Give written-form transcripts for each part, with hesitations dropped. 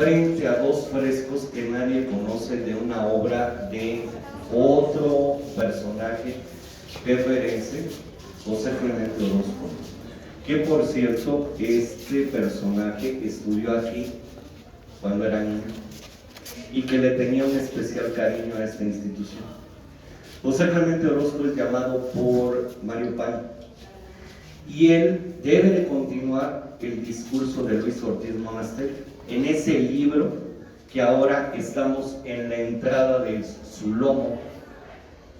frente a dos frescos que nadie conoce de una obra de otro personaje peruense, José Clemente Orozco, que por cierto, este personaje estudió aquí cuando era niño y que le tenía un especial cariño a esta institución. José Clemente Orozco es llamado por Mario Pan y él debe de continuar el discurso de Luis Ortiz Monasterio en ese libro que ahora estamos en la entrada de su lomo.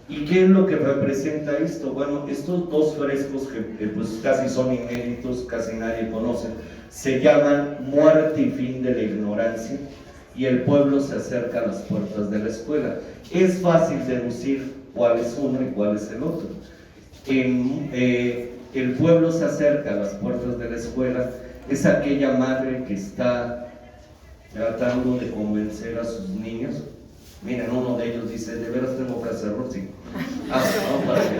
¿Y qué es lo que representa esto? Bueno, estos dos frescos que pues casi son inéditos, casi nadie conoce, se llaman Muerte y fin de la ignorancia y el pueblo se acerca a las puertas de la escuela. Es fácil deducir cuál es uno y cuál es el otro. El pueblo se acerca a las puertas de la escuela, es aquella madre que está tratando de convencer a sus niños. Miren, uno de ellos dice, ¿de veras tengo que hacerlo? Sí. No, para qué.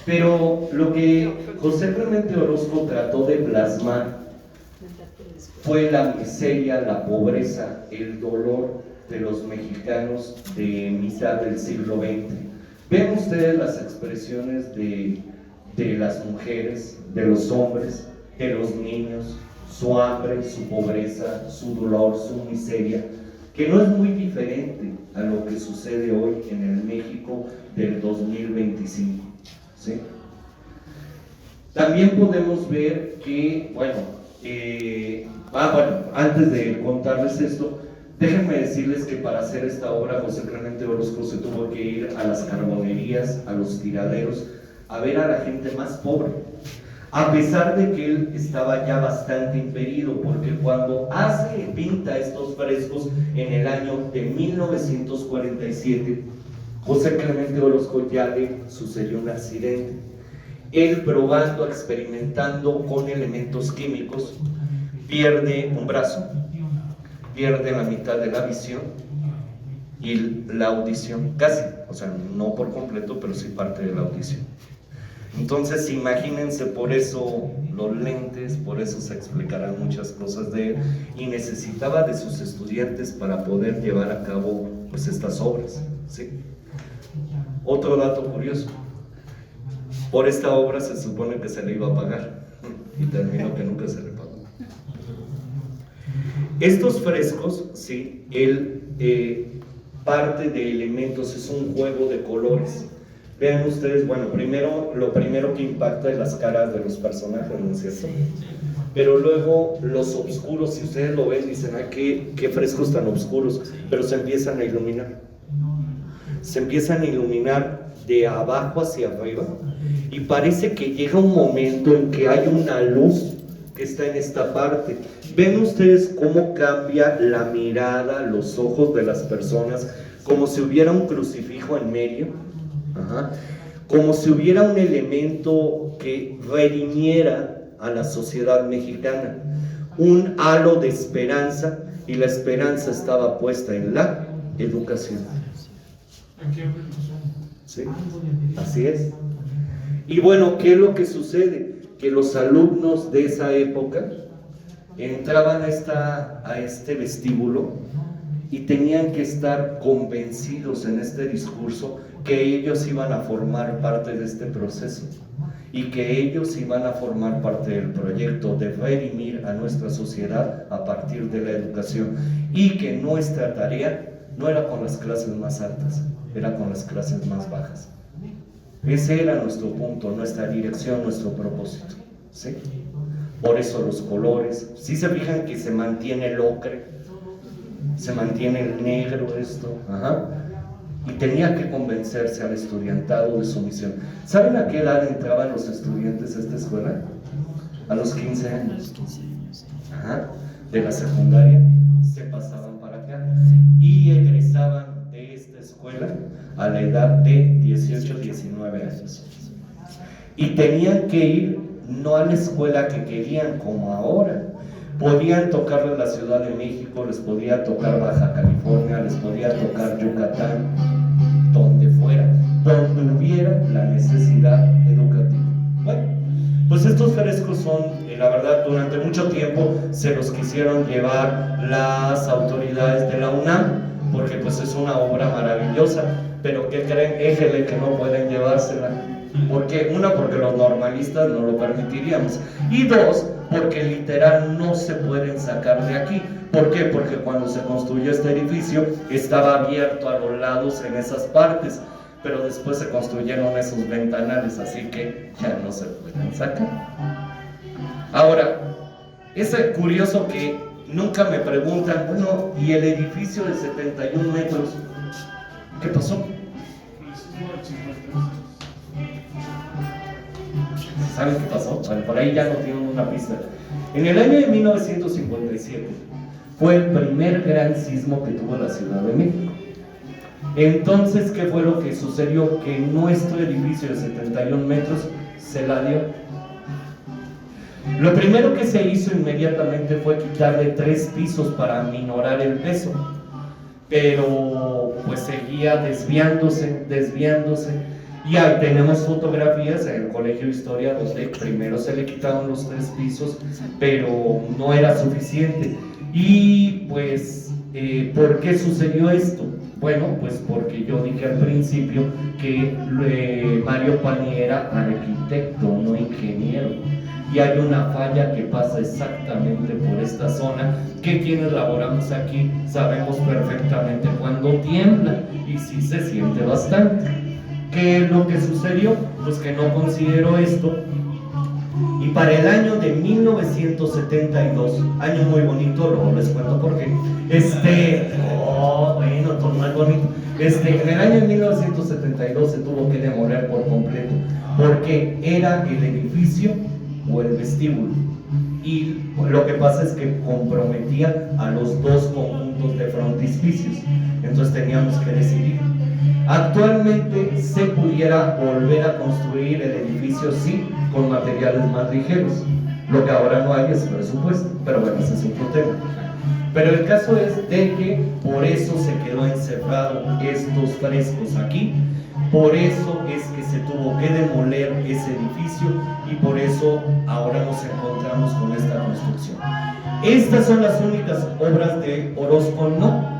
Pero lo que José Clemente Orozco trató de plasmar fue la miseria, la pobreza, el dolor de los mexicanos de mitad del siglo XX. Ven ustedes las expresiones de las mujeres, de los hombres, de los niños, su hambre, su pobreza, su dolor, su miseria, que no es muy diferente a lo que sucede hoy en el México del 2025, ¿sí? También podemos ver que, bueno, antes de contarles esto, déjenme decirles que para hacer esta obra José Clemente Orozco se tuvo que ir a las carbonerías, a los tiraderos, a ver a la gente más pobre, a pesar de que él estaba ya bastante impedido, porque cuando pinta estos frescos en el año de 1947, José Clemente Orozco ya le sucedió un accidente. Él, probando, experimentando con elementos químicos, pierde un brazo, pierde la mitad de la visión y la audición, casi, o sea, no por completo, pero sí parte de la audición. Entonces, imagínense, por eso los lentes, por eso se explicarán muchas cosas de él, y necesitaba de sus estudiantes para poder llevar a cabo pues estas obras, ¿sí? Otro dato curioso, por esta obra se supone que se le iba a pagar y terminó que nunca se le pagó. Estos frescos, sí, parte de elementos, es un juego de colores. Vean ustedes, bueno, lo primero que impacta es las caras de los personajes, ¿no es cierto? Pero luego los oscuros, si ustedes lo ven, dicen, ay, qué frescos tan oscuros, pero se empiezan a iluminar. Se empiezan a iluminar de abajo hacia arriba y parece que llega un momento en que hay una luz que está en esta parte. Ven ustedes cómo cambia la mirada, los ojos de las personas, como si hubiera un crucifijo en medio. Como si hubiera un elemento que redimiera a la sociedad mexicana, un halo de esperanza, y la esperanza estaba puesta en la educación. ¿Sí? Así es. Y bueno, ¿qué es lo que sucede? Que los alumnos de esa época entraban a este vestíbulo y tenían que estar convencidos en este discurso que ellos iban a formar parte de este proceso y que ellos iban a formar parte del proyecto de redimir a nuestra sociedad a partir de la educación, y que nuestra tarea no era con las clases más altas, era con las clases más bajas. Ese era nuestro punto, nuestra dirección, nuestro propósito, ¿sí? Por eso los colores, si se fijan que se mantiene el ocre, se mantiene el negro, esto, y tenía que convencerse al estudiantado de su misión. ¿Saben a qué edad entraban los estudiantes a esta escuela? A los 15 años. De la secundaria se pasaban para acá y egresaban de esta escuela a la edad de 18, 19 años. Y tenían que ir no a la escuela que querían como ahora. Podían tocarles la Ciudad de México, les podía tocar Baja California, les podía tocar Yucatán, donde fuera, donde hubiera la necesidad educativa. Bueno, Pues estos frescos son, la verdad, durante mucho tiempo se los quisieron llevar las autoridades de la UNAM, porque pues es una obra maravillosa, pero ¿qué creen? Éjele que no pueden llevársela. ¿Por qué? Una, porque los normalistas no lo permitiríamos, y dos, porque literal no se pueden sacar de aquí. ¿Por qué? Porque cuando se construyó este edificio estaba abierto a los lados en esas partes, pero después se construyeron esos ventanales, así que ya no se pueden sacar. Ahora, es curioso que nunca me preguntan, bueno, ¿y el edificio de 71 metros? ¿Qué pasó? ¿Saben qué pasó? Bueno, por ahí ya no tienen una pista. En el año de 1957 fue el primer gran sismo que tuvo la Ciudad de México. Entonces, ¿qué fue lo que sucedió? Que nuestro edificio de 71 metros se la dio. Lo primero que se hizo inmediatamente fue quitarle 3 pisos para aminorar el peso, pero pues seguía desviándose, y ahí tenemos fotografías en el Colegio de Historia donde primero se le quitaron los 3 pisos, pero no era suficiente. Y pues, ¿por qué sucedió esto? Bueno, pues porque yo dije al principio que Mario Palmi era arquitecto, no ingeniero. Y hay una falla que pasa exactamente por esta zona, que quienes laboramos aquí sabemos perfectamente cuando tiembla, y sí se siente bastante. ¿Qué es lo que sucedió? Pues que no consideró esto, y para el año de 1972, año muy bonito, luego les cuento por qué, bueno, todo muy bonito, en el año de 1972 se tuvo que demoler por completo, porque era el edificio o el vestíbulo, y lo que pasa es que comprometía a los 2 conjuntos de frontispicios, entonces teníamos que decidir. Actualmente se pudiera volver a construir el edificio, sí, con materiales más ligeros. Lo que ahora no hay es presupuesto, pero bueno, ese es otro tema. Pero el caso es de que por eso se quedó encerrado estos frescos aquí, por eso es que se tuvo que demoler ese edificio, y por eso ahora nos encontramos con esta construcción. Estas son las únicas obras de Orozco, no.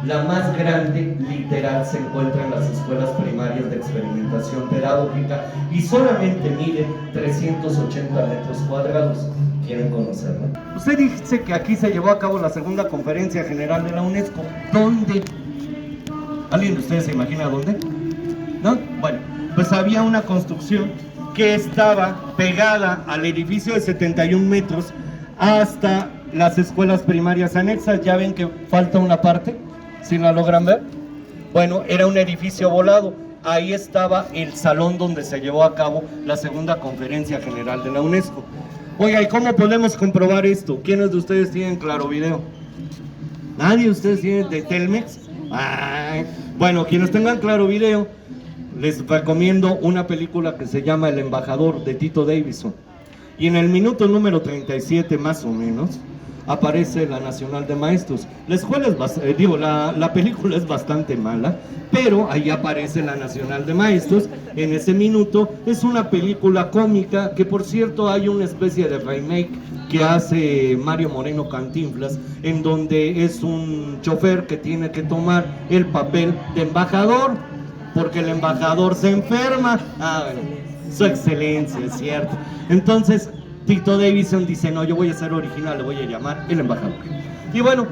La más grande, literal, se encuentra en las escuelas primarias de experimentación pedagógica y solamente mide 380 metros cuadrados. ¿Quieren conocerlo? Usted dice que aquí se llevó a cabo la segunda conferencia general de la UNESCO. ¿Dónde? ¿Alguien de ustedes se imagina dónde? ¿No? Bueno, pues había una construcción que estaba pegada al edificio de 71 metros hasta las escuelas primarias anexas. Ya ven que falta una parte. ¿Sí la logran ver? Bueno, era un edificio volado. Ahí estaba el salón donde se llevó a cabo la segunda conferencia general de la UNESCO. Oiga, ¿y cómo podemos comprobar esto? ¿Quiénes de ustedes tienen Claro Video? ¿Nadie de ustedes tiene de Telmex? Ay. Bueno, quienes tengan Claro Video, les recomiendo una película que se llama El Embajador, de Tito Davidson. Y en el minuto número 37 más o menos aparece la Nacional de Maestros. La escuela es la película es bastante mala, pero ahí aparece la Nacional de Maestros. En ese minuto es una película cómica que, por cierto, hay una especie de remake que hace Mario Moreno Cantinflas, en donde es un chofer que tiene que tomar el papel de embajador porque el embajador se enferma. Bueno, su excelencia, es cierto. Entonces Tito Davidson dice, no, yo voy a ser original, le voy a llamar El Embajador. Y bueno,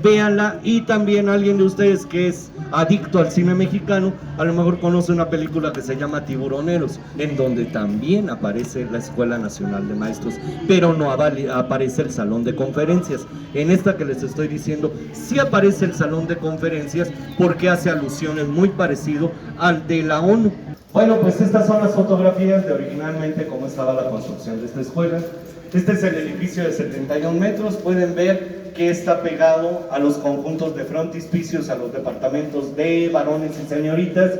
véanla. Y también alguien de ustedes que es adicto al cine mexicano, a lo mejor conoce una película que se llama Tiburoneros, en donde también aparece la Escuela Nacional de Maestros, pero no aparece el salón de conferencias. En esta que les estoy diciendo, sí aparece el salón de conferencias, porque hace alusiones muy parecido al de la ONU. Bueno, pues estas son las fotografías de originalmente cómo estaba la construcción de esta escuela. Este es el edificio de 71 metros. Pueden ver que está pegado a los conjuntos de frontispicios, a los departamentos de varones y señoritas.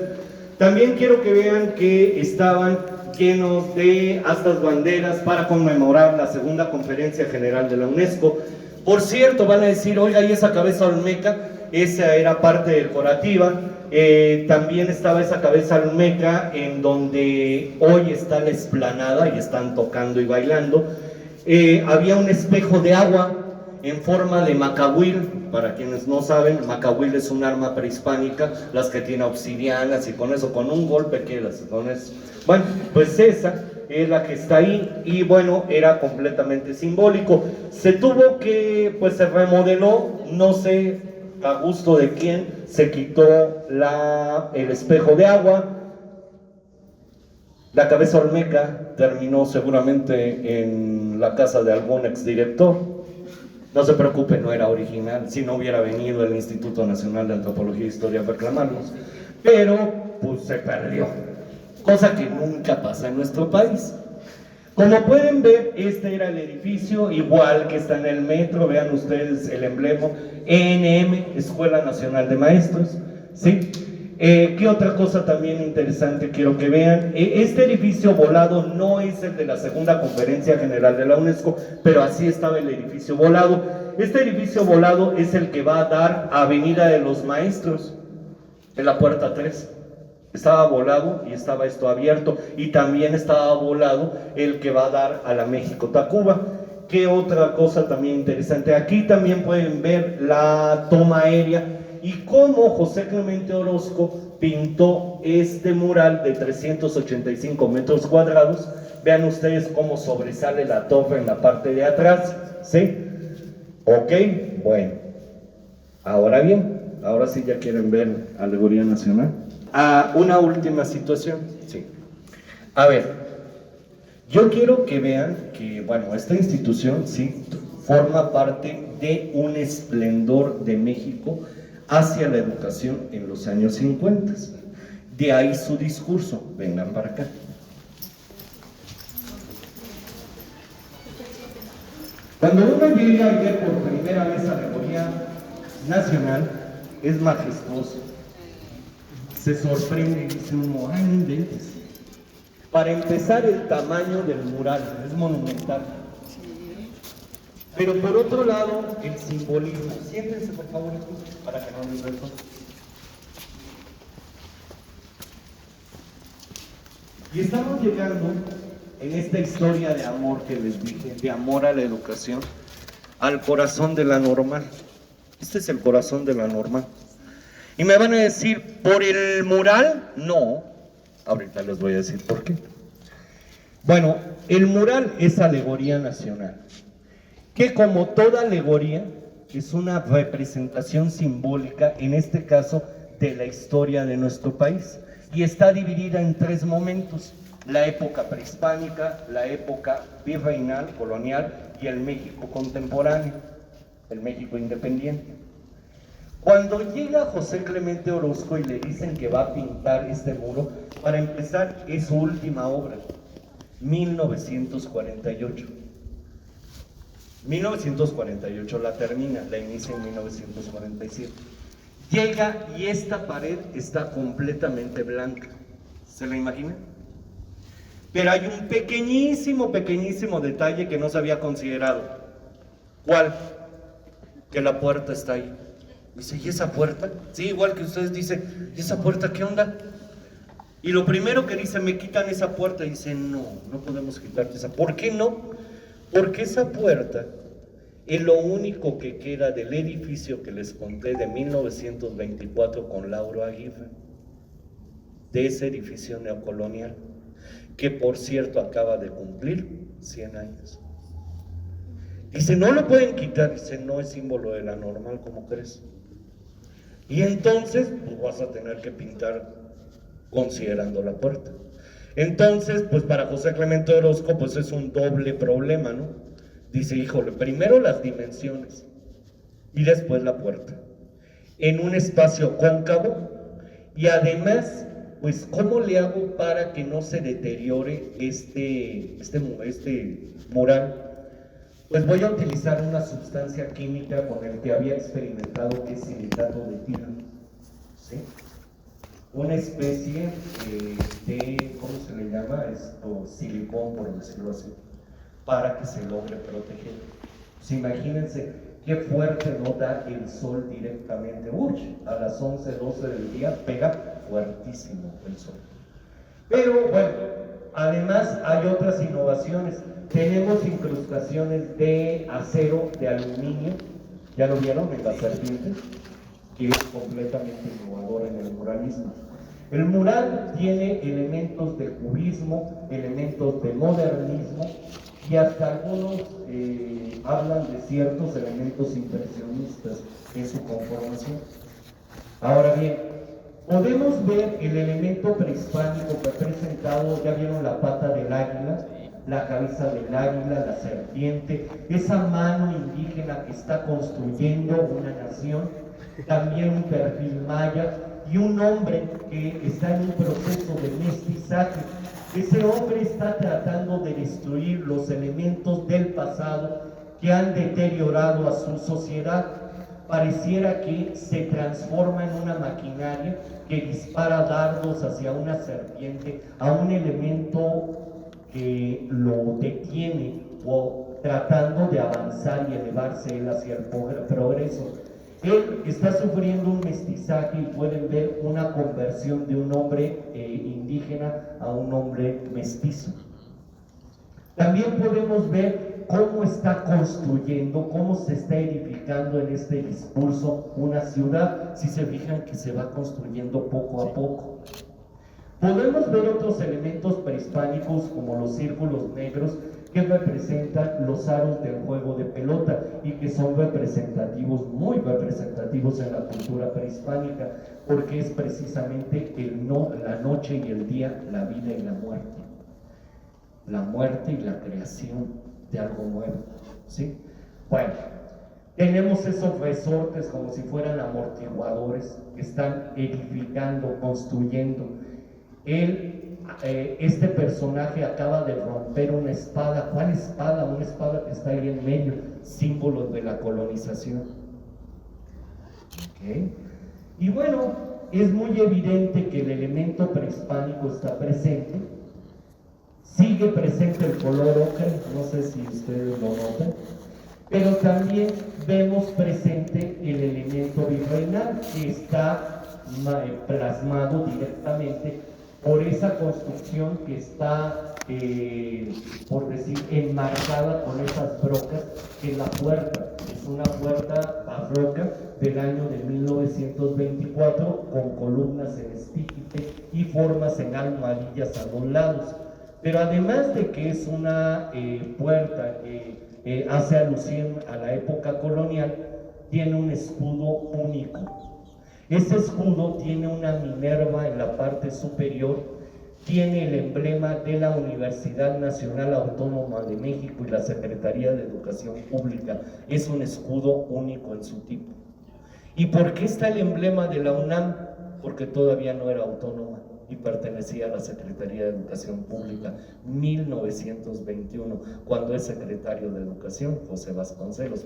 También quiero que vean que estaban llenos de astas banderas para conmemorar la segunda conferencia general de la UNESCO. Por cierto, van a decir, oiga, ¿y esa cabeza olmeca? Esa era parte decorativa. También estaba esa cabeza olmeca en donde hoy está la explanada y están tocando y bailando. Había un espejo de agua en forma de macahuil. Para quienes no saben, macahuil es un arma prehispánica, las que tiene obsidianas, y con eso, con un golpe quedas con eso. Bueno, pues esa es la que está ahí, y bueno, era completamente simbólico. Se tuvo que, pues se remodeló, no sé a gusto de quién, se quitó el espejo de agua. La cabeza olmeca terminó seguramente en la casa de algún exdirector. No se preocupe, no era original, si no hubiera venido el Instituto Nacional de Antropología e Historia a reclamarlos, pero pues se perdió, cosa que nunca pasa en nuestro país. Como pueden ver, este era el edificio, igual que está en el metro. Vean ustedes el emblema, ENM, Escuela Nacional de Maestros, ¿sí? ¿Qué otra cosa también interesante quiero que vean? Este edificio volado no es el de la segunda conferencia general de la UNESCO, pero así estaba el edificio volado. Este edificio volado es el que va a dar a Avenida de los Maestros, en la puerta 3. Estaba volado y estaba esto abierto, y también estaba volado el que va a dar a la México-Tacuba. ¿Qué otra cosa también interesante? Aquí también pueden ver la toma aérea y cómo José Clemente Orozco pintó este mural de 385 metros cuadrados. Vean ustedes cómo sobresale la torre en la parte de atrás, ¿sí? Ok, bueno. Ahora bien, ahora sí ya quieren ver Alegoría Nacional. Una última situación, sí. A ver, yo quiero que vean que, bueno, esta institución, sí, forma parte de un esplendor de México hacia la educación en los años 50. De ahí su discurso. Vengan para acá. Cuando uno llega a ver por primera vez Alegoría Nacional, es majestuoso. Se sorprende y dice uno, ay, no inventes. Para empezar, el tamaño del mural es monumental. Pero por otro lado, el simbolismo. Siéntense, por favor, para que no les vea. Y estamos llegando, en esta historia de amor que les dije, de amor a la educación, al corazón de la normal. Este es el corazón de la normal. Y me van a decir, ¿por el mural? No. Ahorita les voy a decir por qué. Bueno, el mural es alegoría nacional, que como toda alegoría es una representación simbólica, en este caso, de la historia de nuestro país. Y está dividida en 3 momentos: la época prehispánica, la época virreinal, colonial, y el México contemporáneo, el México independiente. Cuando llega José Clemente Orozco y le dicen que va a pintar este muro, para empezar, es su última obra, 1948. 1948 la termina, la inicia en 1947. Llega y esta pared está completamente blanca. ¿Se la imaginan? Pero hay un pequeñísimo detalle que no se había considerado. ¿Cuál? Que la puerta está ahí. Dice, ¿y esa puerta? Sí, igual que ustedes dicen, ¿y esa puerta qué onda? Y lo primero que dice, me quitan esa puerta. Dice, no podemos quitarte esa. ¿Por qué no? Porque esa puerta es lo único que queda del edificio que les conté de 1924 con Lauro Aguirre, de ese edificio neocolonial, que por cierto acaba de cumplir 100 años. Dice, no lo pueden quitar. Dice, no es símbolo de la normal, ¿cómo crees? Y entonces, pues vas a tener que pintar considerando la puerta. Entonces, pues para José Clemente Orozco, pues es un doble problema, ¿no? Dice, híjole, primero las dimensiones y después la puerta, en un espacio cóncavo, y además, pues, ¿cómo le hago para que no se deteriore este mural? Pues voy a utilizar una sustancia química con el que había experimentado, que es siliciato de tiro, ¿sí? Una especie de, ¿cómo se le llama esto? Silicón, por decirlo así, para que se logre proteger. Pues imagínense qué fuerte no da el sol directamente. Uy, a las 11, 12 del día pega fuertísimo el sol. Pero bueno, además hay otras innovaciones. Tenemos incrustaciones de acero, de aluminio, ya lo vieron en la serpiente, que es completamente innovador en el muralismo. El mural tiene elementos de cubismo, elementos de modernismo y hasta algunos hablan de ciertos elementos impresionistas en su conformación. Ahora bien, podemos ver el elemento prehispánico representado, ya vieron la pata del águila, la cabeza del águila, la serpiente, esa mano indígena que está construyendo una nación, también un perfil maya y un hombre que está en un proceso de mestizaje. Ese hombre está tratando de destruir los elementos del pasado que han deteriorado a su sociedad. Pareciera que se transforma en una maquinaria que dispara dardos hacia una serpiente, a un elemento que lo detiene o tratando de avanzar y elevarse él hacia el progreso. Él está sufriendo un mestizaje y pueden ver una conversión de un hombre indígena a un hombre mestizo. También podemos ver cómo está construyendo, cómo se está edificando en este discurso una ciudad, si se fijan que se va construyendo poco a poco. Podemos ver otros elementos prehispánicos como los círculos negros que representan los aros del juego de pelota y que son representativos, muy representativos en la cultura prehispánica, porque es precisamente la noche y el día, la vida y la muerte. La muerte y la creación de algo nuevo, ¿sí? Bueno, tenemos esos resortes como si fueran amortiguadores que están edificando, construyendo. Este personaje acaba de romper una espada. ¿Cuál espada? Una espada que está ahí en medio, símbolo de la colonización. ¿Okay? Y bueno, es muy evidente que el elemento prehispánico está presente. Sigue presente el color ocre, no sé si ustedes lo notan, pero también vemos presente el elemento virreinal que está plasmado directamente por esa construcción que está, por decir, enmarcada con esas brocas, que es la puerta. Es una puerta barroca del año de 1924 con columnas en estípite y formas en almohadillas a los lados. Pero además de que es una puerta que hace alusión a la época colonial, tiene un escudo único. Ese escudo tiene una Minerva en la parte superior, tiene el emblema de la Universidad Nacional Autónoma de México y la Secretaría de Educación Pública. Es un escudo único en su tipo. ¿Y por qué está el emblema de la UNAM? Porque todavía no era autónoma y pertenecía a la Secretaría de Educación Pública, 1921, cuando es secretario de Educación, José Vasconcelos.